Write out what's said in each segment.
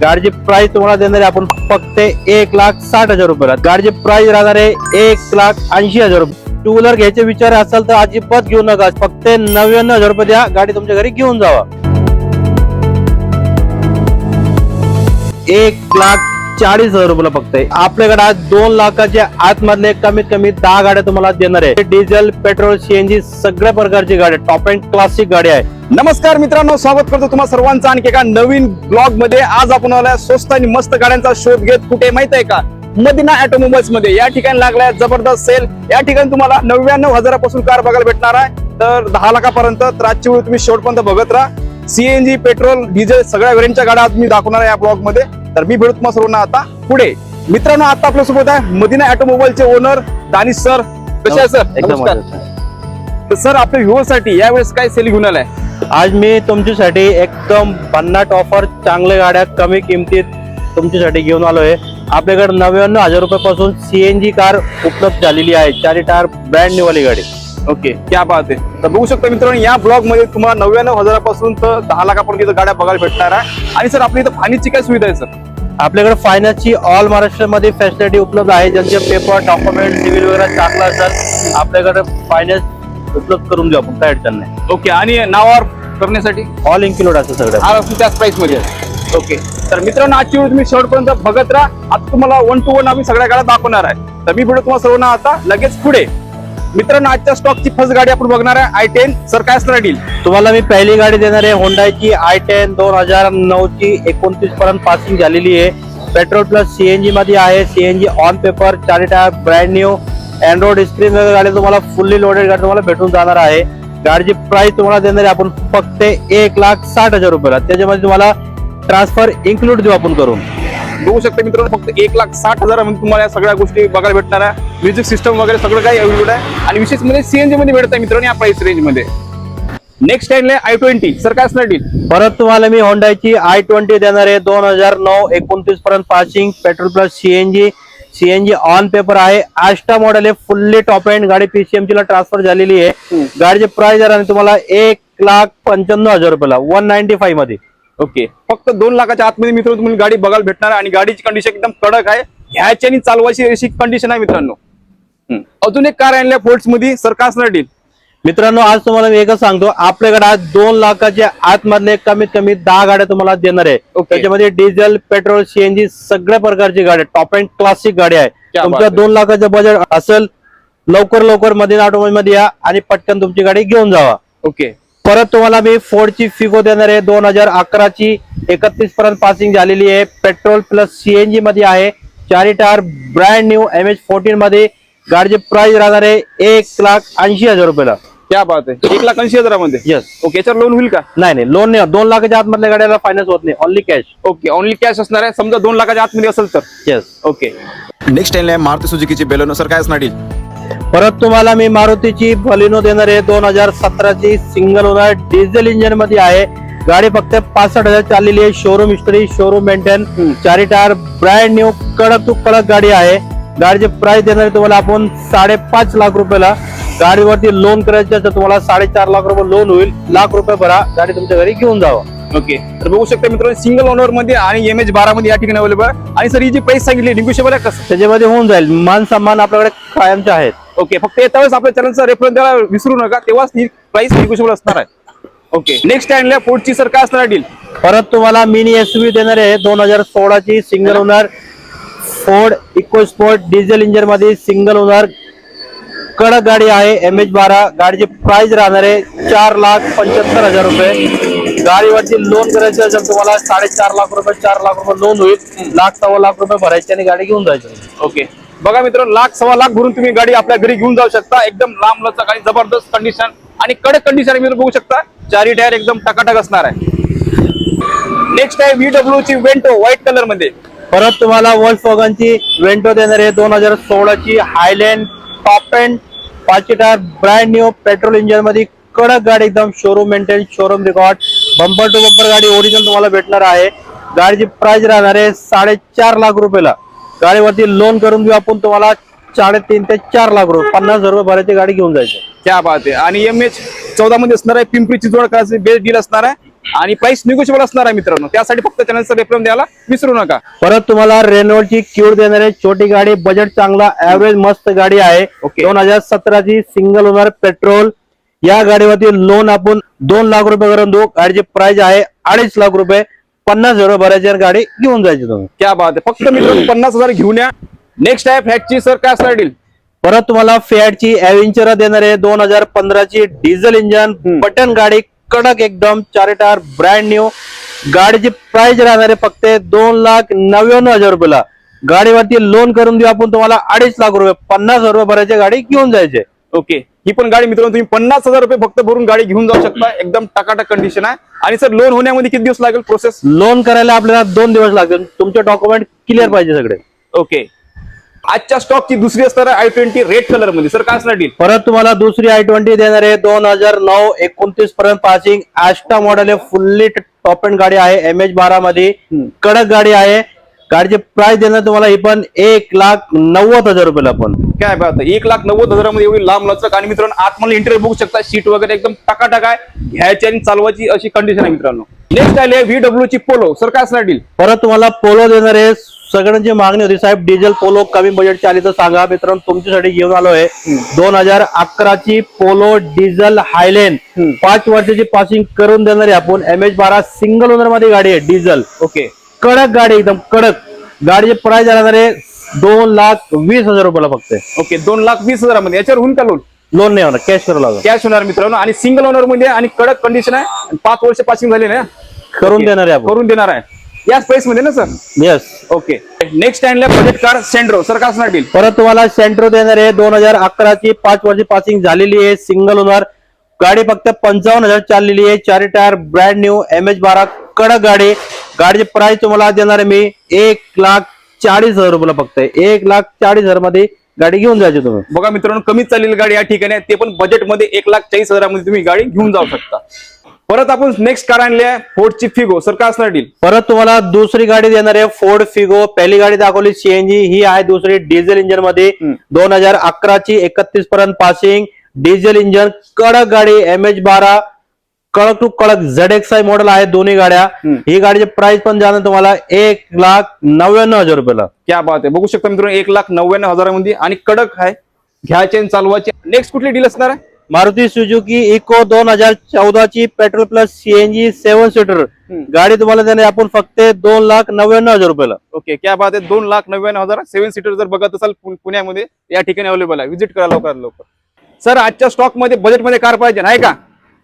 गाडीची प्राइस तुम्हाला देणार आहे आपण फक्त 1,60,000 रुपयाला. गाडीची प्राइस राहणार आहे 1,80,000 रुपये. टू व्हीलर घ्यायचे विचार असेल तर अजिबात घेऊ नका. फक्त 99,000 रुपये द्या, गाडी तुमच्या घरी घेऊन जावा. 1,40,000 रुपयाला फक्त. आपल्याकडे आज 2 लाखाच्या आतमधले कमीत कमी 10 गाड्या तुम्हाला देणार आहे. डिझेल, पेट्रोल, सीएनजी सगळ्या प्रकारची गाडी, टॉप अँड क्लासिक गाडी आहे. नमस्कार मित्रांनो, स्वागत करतो तुम्हा सर्वांचं आणखी एका नवीन ब्लॉग मध्ये. आज आपण आलोय स्वस्त आणि मस्त गाड्यांचा शोध घेत. कुठे माहित आहे का? मदिना ऑटोमोबाईल्स मध्ये. या ठिकाणी लागलाय जबरदस्त सेल. या ठिकाणी तुम्हाला 99,000 पासून कार बघायला भेटणार आहे, तर 10 लाखापर्यंत. तर आजची वेळ तुम्ही शेवटपर्यंत बघत राहा. सीएनजी, पेट्रोल, डिझेल सगळ्या व्हेरियंटच्या गाड्या मी दाखवणार आहे या ब्लॉग मध्ये. तर मी भेटू तुम्हाला सर्वांना आता पुढे. मित्रांनो, आता आपल्या सोबत आहे मदिना ऑटोमोबाईलचे ओनर दानिश सर. कसे आहे सर? एकदम नमस्कार. तर सर, आपल्या व्ह्युअर्स साठी यावेळेस काय सेल घेऊन आलाय? आज मी तुमच्यासाठी एकदम भन्नाट ऑफर, चांगल्या गाड्या कमी किमतीत तुमच्यासाठी घेऊन आलोय. आपल्याकडे 99,000 रुपयापासून सीएनजी कार उपलब्ध झालेली आहे. 4 टायर ब्रँड न्यू वाली गाडी. ओके, क्या बात आहे. तर बघू शकता मित्रांनो, या ब्लॉग मध्ये तुम्हाला 99,000 पासून तर 10 लाखापर्यंत गाड्या बघायला भेटणार आहे. आणि सर, आपल्या इथं फायनान्सची काय सुविधा आहे सर? आपल्याकडे फायनान्सची ऑल महाराष्ट्रामध्ये फॅसिलिटी उपलब्ध आहे. ज्यांचे पेपर, डॉक्युमेंट, सिव्हिल वगैरे चांगला असेल, आपल्याकडे फायनान्स उपलब्ध करून देऊ आपण, काय अडचण नाही. ओके, आणि नावावर करण्यासाठी ऑल इन्क्लूड असं सगळं. त्याच प्राइस मध्ये. ओके, तर मित्रांनो, आजची वेळ तुम्ही शेवटपर्यंत बघत राहा. आता तुम्हाला 1 to 1 आम्ही सगळ्या गाड्या दाखवणार आहे. तर मी भेटू तुम्हाला सर्वांना आता लगेच पुढे. मित्रांनो, आजच्या स्टॉकची फर्स्ट गाडी आपण बघणार आहे i10. सर, काय असणार डील? तुम्हाला मी पहिली गाडी देणार आहे होंडाची i10 2009 ची. 29 पर्यंत पासिंग झालेली आहे. पेट्रोल प्लस सीएनजी मध्ये आहे. CNG on paper, 4 tyre brand new, Android screen वगैरे गाडी तुम्हाला फुल्ली लोडेड गाडी तुम्हाला भेटून जाणार आहे. गाडीची प्राइस तुम्हाला देणार आहे आपण फक्त 1,60,000 रुपयाला. त्याच्यामध्ये तुम्हाला ट्रान्सफर इन्क्लूड देऊ आपण करून. बघू शकता मित्रांनो, फक्त 1,60,000 मध्ये तुम्हाला या सगळ्या गोष्टी बघायला भेटणार आहे. म्युझिक सिस्टम वगैरे सगळं काही अवेलेबल आहे. आणि विशेष म्हणजे सीएनजी मध्ये भेटत आहे मित्रांनो या प्राइस रेंज मध्ये. Next time i20. सर, काय असणार डील? परत तुम्हाला मी होंडाची i20 देणार आहे. 2009 29 पर्यंत passing, petrol plus CNG, CNG on paper आहे. आष्टा मॉडेल आहे, फुल्ली टॉप एंड गाडी. पीसीएमजी ला ट्रान्सफर झालेली आहे. गाडीची प्राइस आहे तुम्हाला 1,95,000 रुपयाला, 195 मध्ये. ओके, फक्त 2 लाखाच्या आतमध्ये मित्रांनो तुम्हाला गाडी बघायला भेटणार आहे. आणि गाडीची कंडिशन एकदम कडक आहे. घ्यायची आणि चालवायची अशी कंडिशन आहे मित्रांनो. अजून एक कार आणल्या फोर्ट्स मध्ये. सर, काय असणार डील? मित्रांनो, आज तुम्हाला मी एकच सांगतो, आपल्याकडे आज 2 लाखाच्या आतमधले कमीत कमी 10 गाड्या तुम्हाला देणार आहे. त्याच्यामध्ये डिझेल, पेट्रोल, सीएनजी सगळ्या प्रकारची गाडी, टॉप अँड क्लासिक गाडी आहे. तुमच्या 2 लाखाचं बजेट असेल, लवकर मदिना ऑटोमोबाईल मध्ये या आणि पटकन तुमची गाडी घेऊन जावा. ओके, परत तुम्हाला मी फोर्डची फिगो देणार आहे. 2011 ची, 31 पर्यंत पासिंग झालेली आहे. पेट्रोल प्लस सीएनजी मध्ये आहे. 4 टायर ब्रँड न्यू MH14 मध्ये. गाडीची प्राइस राहणार आहे 1,80,000 रुपयाला. क्या बात आहे. 1,80,000 मध्ये. येस. ओके, याच्यावर लोन होईल का? नाही, लोन नाही. 2 लाखाच्या आतमधल्या गाड्याला फायनान्स होत नाही, only cash. Okay, only cash असणार आहे. समजा 2 लाखाच्या आतमध्ये असेल तर. Yes. Okay, next time Maruti सुझुकीची बेलेनो. सर, काय असणार डील? परत तुम्हाला मी मारुतीची बलिनो देणार आहे. 2017 ची, सिंगल ओनर, डिझेल इंजिन मध्ये आहे. गाडी फक्त 65,000 चाललेली आहे. Showroom history, showroom maintain, 4 tyre brand new, कडक टू कडक गाडी आहे. गाडीची प्राइस देणार आहे तुम्हाला आपण 5.5 लाख रुपयाला. गाडीवरती लोन करायचं तर तुम्हाला 4.5 लाख रुपये लोन होईल. लाख रुपये भरा, गाडी तुमच्या घरी घेऊन जावा. ओके, तर बघू शकता मित्रांनो, सिंगल ओनर मध्ये आणि MH12 मध्ये या ठिकाणी अवेलेबल आहे. आणि सर, ही जी प्राइस सांगितली निगोशिएबल आहे कसं? त्याच्यामध्ये होऊन जाईल. मान सन्मान आपल्याकडे कायमचे आहेत. ओके, फक्त येत्या वेळेस आपल्या चॅनलचा रेफरन्स द्यायला विसरू नका, तेव्हाच ही प्राइस निगोशिएबल असणार आहे. ओके, नेक्स्ट आणल्या फोर्डची. सर, काय असणार डील? परत तुम्हाला मिनी एसयूव्ही देणार आहे. 2016 ची, single owner, Ford EcoSport, diesel engine मध्ये, सिंगल ओनर, कडक गाडी आहे. MH12. गाडीची प्राइस राहणार आहे 4,75,000 रुपये. गाडीवरती लोन करायचं असेल तुम्हाला 4.5 लाख रुपये, 4 लाख रुपये लोन होईल. 1,00,000 लाख रुपये भरायचे आणि गाडी घेऊन जायची. ओके, बघा मित्रांनो, 1,00,000 भरून तुम्ही गाडी आपल्या घरी घेऊन जाऊ शकता. एकदम लांब लचक आणि जबरदस्त कंडिशन आणि कडक कंडिशन तुम्ही बघू शकता. 4 टायर एकदम टकाटक असणार आहे. नेक्स्ट आहे VW ची वेंटो, व्हाईट कलर मध्ये. परत तुम्हाला वॉल्क्सवॅगनची वेंटो देणार आहे. 2016 ची, highland, top end, 5 tyre brand new, petrol engine मध्ये, कडक गाडी एकदम. Showroom maintain, showroom record, bumper to bumper गाडी ओरिजिनल तुम्हाला भेटणार आहे. गाडीची प्राइस राहणार आहे 4.5 लाख रुपयाला. गाडीवरती लोन करून देऊ आपण तुम्हाला 3.5 ते 4 लाख रुपये. 50,000 रुपये भरायची, गाडी घेऊन जायची. क्या बात आहे. आणि MH14 मध्ये असणार आहे. पिंपरी चिंचवड करायची बेस्ट डील असणार आहे. आणि प्राइस निगोशिएबल असणार आहे मित्रांनो, त्यासाठी फक्त चॅनलचा रेफरन्स द्यायला विसरू नका. परत तुम्हाला रेनॉल्टची क्यूर देणारे छोटी गाडी, बजेट चांगला, ऍव्हरेज मस्त गाडी आहे. ओके. 2017ची सिंगल ओनर पेट्रोल. या गाडीवरती लोन आपण 2 लाख रुपये करून देऊ. गाडीची प्राइस आहे 2.5 लाख रुपये. 50,000 भरायची आणि गाडी घेऊन जायची तुम्ही. क्या बात आहे, फक्त मित्रांनो 50,000 घेऊन या. नेक्स्ट आहे फॅक्टची सर, काय असणार डील? परत तुम्हाला फॅटची ॲव्हेंचर देणारे 2015ची डिझेल इंजन बटन गाडी, कडक एकदम, 4 टायर, ब्रँड न्यू. गाडीची प्राइस राहणार आहे फक्त 2,99,000 रुपयाला. गाडीवरती लोन करून देऊ आपण तुम्हाला 2.5 लाख रुपये. 50,000 रुपये भरायची गाडी घेऊन जायचे. ओके, ही पण गाडी मित्रांनो तुम्ही 50,000 रुपये फक्त भरून गाडी घेऊन जाऊ शकता. एकदम टकाटक कंडिशन आहे. आणि सर लोन होण्यामध्ये किती दिवस लागेल प्रोसेस? लोन करायला आपल्याला 2 दिवस लागतील. तुमचे डॉक्युमेंट क्लिअर पाहिजे सगळे. ओके, आजच्या स्टॉकची दुसरी असणार आहे i20 रेड कलर मध्ये. सर काय असणार डील? परत तुम्हाला दुसरी i20 देणार आहे. 2009-29 पर्यंत पासिंग, आस्टा मॉडेल आहे, फुल्ली टॉप एंड गाडी आहे, MH12 मध्ये, कडक गाडी आहे. गाडीची प्राइस देणार तुम्हाला ही पण 1,90,000 रुपयाला. पण काय बात आहे, 1,90,000 मध्ये एवढी लांब लचक. आणि मित्रांनो आतमध्ये इंटेरियर बघू शकता, सीट वगैरे एकदम टकाटक आहे, घ्यायची आणि चालवायची अशी कंडिशन आहे मित्रांनो. नेक्स्ट आली आहे VW ची पोलो. सर काय असणार डील? परत तुम्हाला पोलो देणार आहे. सगळ्यांची मागणी होती साहेब डिझेल पोलो कमी बजेटची आली तर सांगा. मित्रांनो तुमच्यासाठी घेऊन आलोय 2011ची पोलो डिझेल हायलँड, 5 वर्षाची पासिंग करून देणार आहे आपण. MH12 सिंगल ओनर मध्ये गाडी आहे, डिझेल. ओके, कडक गाडी, एकदम कडक. गाडीची प्राइस राहणार आहे 2,20,000 रुपयाला फक्त. ओके, 2,20,000 मध्ये. याच्यावर होऊन का लोन? लोन नाही होणार, कॅश करावं लागेल. कॅश होणार मित्रांनो. आणि सिंगल ओनर मध्ये आणि कडक कंडिशन आहे, 5 वर्ष पासिंग झाले ना, करून देणार आहे आपण. करून देणार आहे याच प्राइस मध्ये ना सर? येस. ओके, नेक्स्ट आणल्या बजेट कार सेंट्रो. सर काय असणार डील? परत तुम्हाला सेंट्रो देणार आहे. 2011ची 5 वर्षी पासिंग झालेली आहे, सिंगल ओनर गाडी, फक्त 55,000 चाललेली आहे, 4 टायर, ब्रँड न्यू, MH12 कडक गाडी. गाडीची प्राइस तुम्हाला देणार आहे मी 1,40,000 रुपयाला फक्त. 1,40,000 मध्ये गाडी घेऊन जायची तुम्ही. बघा मित्रांनो, कमी चाललेली गाडी या ठिकाणी आहे, ते पण बजेटमध्ये 1,40,000 मध्ये तुम्ही गाडी घेऊन जाऊ शकता. परत आपण नेक्स्ट कार आणली आहे फोर्डची फिगो. सर काय असणार डील? परत तुम्हाला दुसरी गाडी देणार आहे फोर्ड फिगो. पहिली गाडी दाखवली CNG, ही आहे दुसरी डिझेल इंजन मध्ये. 2011ची 31 पर्यंत पासिंग, डिझेल इंजन, कडक गाडी, MH12 कडक टू कडक, ZXi मॉडेल आहे दोन्ही गाड्या. ही गाडीची प्राइस पण जाणार तुम्हाला 1,99,000 रुपयाला. क्या बात आहे, बघू शकता मित्रांनो 1,99,000 मध्ये आणि कडक आहे, घ्यायचे आणि चालवायचे. नेक्स्ट कुठली डील असणार आहे? मारुती सुझुकी इको 2014ची पेट्रोल प्लस CNG 7 सीटर गाडी तुम्हाला देणार आपण फक्त 2,99,000 रुपयाला. ओके, क्या बात आहे, 2,99,000. 7 सीटर जर बघत असाल पुण्यामध्ये या ठिकाणी अवेलेबल आहे, व्हिजिट करा लवकरात लवकर. सर आजच्या स्टॉक मध्ये बजेटमध्ये कार पाहिजे नाही का?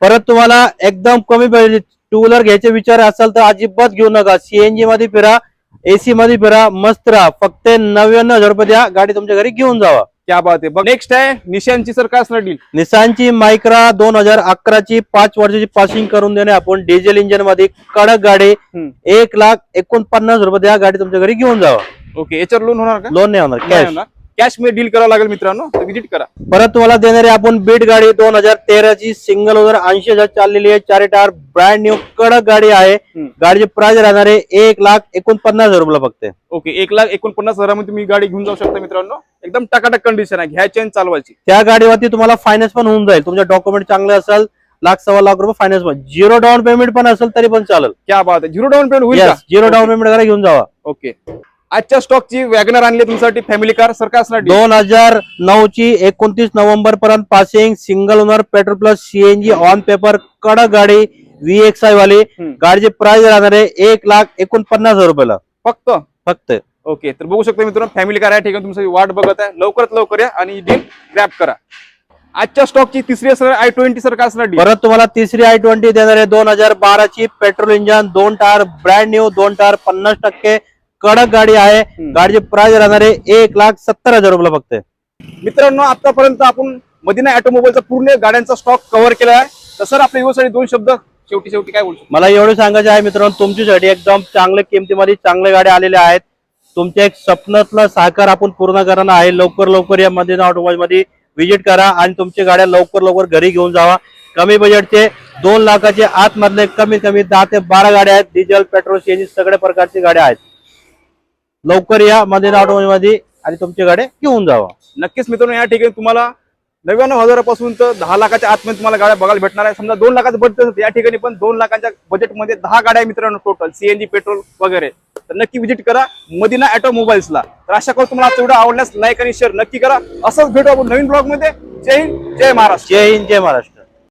परत तुम्हाला एकदम कमी पाहिजे, 2 व्हीलर घ्यायचे विचार असाल तर अजिबात घेऊ नका. CNG मध्ये फिरा, AC मध्ये फिरा, मस्त राहा. फक्त 99,000 रुपये द्या, गाडी तुमच्या घरी घेऊन जावा. क्या बात आहे. नेक्स्ट आहे निशानची. सर काय असणार डील? निसानची मायक्रा 2011ची 5 वर्षाची पासिंग करून देणे आपण, डिझेल इंजन मध्ये, कडक गाडी. 1,49,000 रुपये द्या, गाडी तुमच्या घरी घेऊन जावा. ओके, याच्यावर लोन होणार का? लोन नाही होणार, कॅश. कॅश मध्ये डील करावं लागेल मित्रांनो, तर विजिट करा. परत तुम्हाला देणारे आपण बीट गाडी 2013ची सिंगल ओनर, 80,000 चाललेली आहे, 4 टायर, ब्रँड न्यू, कडक गाडी आहे. गाडीची प्राइस राहणार आहे 1,49,000 रुपयाला फक्त. ओके, 1,49,000 मध्ये तुम्ही गाडी घेऊन जाऊ शकता मित्रांनो. एकदम टकाटक कंडिशन आहे, घ्यायची आणि चालवायची. त्या गाडीवरती तुम्हाला फायनान्स पण होऊन जाईल. तुमच्या डॉक्युमेंट चांगले असेल, 1,00,000-1,25,000 रुपये फायनान्स पण, 0 डाऊन पेमेंट पण असेल तरी पण चालेल. क्या बात आहे, 0 डाऊन पेमेंट होईल का? 0 डाऊन पेमेंट करा, घेऊन जावा. ओके, आजच्या स्टॉकची वॅगनर आणली तुमच्यासाठी फॅमिली कार. सर काय असणार डील? 2009ची 29 नोव्हेंबर पर्यंत passing, single owner, petrol plus CNG on paper, कडक गाडी, VXi वाली. गाडीची प्राइस राहणार आहे 1,49,000 रुपयाला फक्त. ओके, तर बघू शकता मित्रांनो फॅमिली कार या ठिकाणी तुमची वाट बघत आहे, लवकरात लवकर या आणि डील ग्रॅब करा. आजच्या स्टॉकची तिसरी असणार i20. सर काय असणार डील? परत तुम्हाला तिसरी i20 देणार आहे 2012ची petrol engine, 2 tyre, brand new, 2 tyre, 50% कडक गाडी आहे. गाडीची प्राइस राहणार आहे 1,70,000 रुपयाला फक्त. मित्रांनो आतापर्यंत आपण मदिना ऑटोमोबाईलचा पूर्ण गाड्यांचा स्टॉक कव्हर केला आहे. तर सर आपल्या युवसाठी 2 शब्द शेवटी काय बोलतो? मला एवढं सांगायचं आहे मित्रांनो, तुमच्यासाठी एकदम चांगल्या किमतीमध्ये चांगल्या गाड्या आलेल्या आहेत. तुमच्या एक स्वप्नातलं साकार आपण पूर्ण करणार आहे. लवकर या मदिना ऑटोमोबाईल मध्ये व्हिजिट करा आणि तुमच्या गाड्या लवकर घरी घेऊन जावा. कमी बजेटचे 2 लाखाचे आतमधले कमीत कमी 10 ते 12 गाड्या आहेत. डिझेल, पेट्रोल, CNG सगळ्या प्रकारची गाड्या आहेत. लवकर या मदिना ऑटोमोबाईल मध्ये आणि तुमच्या गाड्या घेऊन जावा. नक्कीच मित्रांनो, या ठिकाणी तुम्हाला 99,000पासून तर 10 लाखाच्या आतमध्ये तुम्हाला गाड्या बघायला भेटणार आहे. समजा 2 लाखाचं बजेट असेल या ठिकाणी पण 2 लाखाच्या बजेटमध्ये 10 गाड्या आहे मित्रांनो टोटल, सीएनजी पेट्रोल वगैरे. तर नक्की व्हिजिट करा मदिना ऑटोमोबाईल्सला. तर आशा करतो तुम्हाला आजचा व्हिडिओ आवडल्यास लाईक आणि शेअर नक्की करा. असंच भेटू आपण नवीन ब्लॉग मध्ये. जय हिंद, जय महाराष्ट्र. जय हिंद, जय महाराष्ट्र.